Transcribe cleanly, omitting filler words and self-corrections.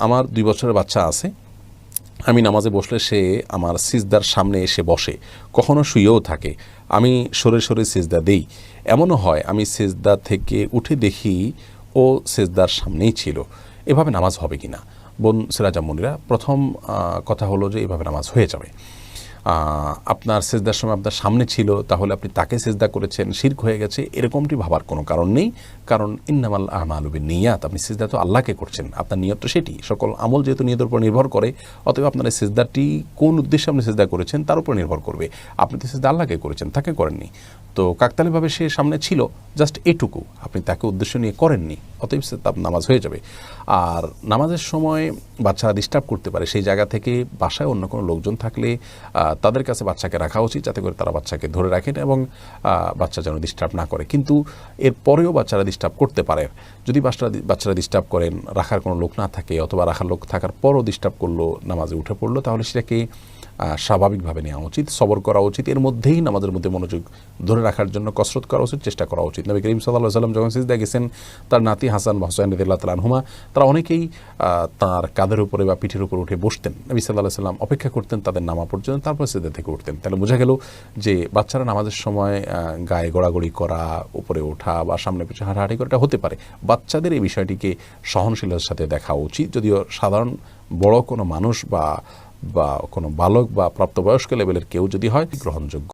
আমার 2 বছরের বাচ্চা আছে, আমি নামাজে বসলে সে আমার সিজদার সামনে এসে বসে, কখনো শুয়েও থাকে, আমি সরে সরে সিজদা দেই। এমনও হয় আমি সিজদা থেকে উঠে দেখি ও সিজদার সামনেই ছিল। এভাবে নামাজ হবে কি না? বোন সিরাজাম্মনিরা, প্রথম কথা হলো যে এভাবে নামাজ হয়ে যাবে। আপনার সেজদার সময় আপনার সামনে ছিল, তাহলে আপনি তাকে সেজদা করেছেন, শিরক হয়ে গেছে, এরকমটি ভাবার কোনো কারণ নেই। কারণ ইন্নামাল আমালু বিন্নিয়াত, আপনি সেজদা তো আল্লাহকে করছেন, আপনার নিয়ত তো সেটি। সকল আমল যেহেতু নিয়তের উপর নির্ভর করে, অতএব আপনার এই সেজদাটি কোন উদ্দেশ্যে আপনি সেজদা করেছেন তার উপর নির্ভর করবে। আপনি তো সেজদা আল্লাহকে করেছেন, তাকে করেননি। তো কাকতালীয়ভাবে সে সামনে ছিল, জাস্ট এটুকু, আপনি তাকে উদ্দেশ্য নিয়ে করেননি, অতএব নামাজ হয়ে যাবে। আর নামাজের সময় বাচ্চারা ডিস্টার্ব করতে পারে, সেই জায়গা থেকে বাসায় অন্য কোনো লোকজন থাকলে তাদের কাছে বাচ্চাকে রাখা উচিত, যাতে করে তারা বাচ্চাকে ধরে রাখেন এবং বাচ্চা যেন ডিস্টার্ব না করে। কিন্তু এর পরেও বাচ্চারা ডিস্টার্ব করতে পারে। যদি বাচ্চারা ডিস্টার্ব করেন, রাখার কোনো লোক না থাকে, অথবা রাখার লোক থাকার পরও ডিস্টার্ব করলো, নামাজে উঠে পড়লো, তাহলে সেটাকে স্বাভাবিকভাবে নেওয়া উচিত, সবর করা উচিত। এর মধ্যেই নামাজের মধ্যে মনোযোগ ধরে রাখার জন্য কসরত করা উচিত, চেষ্টা করা উচিত। নবী করিম সাল্লাল্লাহু আলাইহি ওয়াসাল্লাম যখন সিজদা গেছেন, তার নাতি হাসান বা হুসাইন রাদিয়াল্লাহু তাআলা আনহুমা, তারা অনেকেই তার কাঁধের উপরে বা পিঠের উপর উঠে বসতেন। নবী সাল্লাল্লাহু আলাইহি ওয়াসাল্লাম অপেক্ষা করতেন তাদের নামা পর্যন্ত, তারপর সিজদা থেকে উঠতেন। তাহলে বোঝা গেল যে বাচ্চারা নামাজের সময় গায়ে গড়াগড়ি করা, উপরে ওঠা বা সামনে পিছনে হাঁটাহাঁটি করা, এটা হতে পারে। বাচ্চাদের এই বিষয়টিকে সহনশীলতার সাথে দেখা উচিত। যদিও সাধারণ বড় কোনো মানুষ বা কোনো বালক বা প্রাপ্তবয়স্ক লেভেলের কেউ যদি হয়, গ্রহণযোগ্য।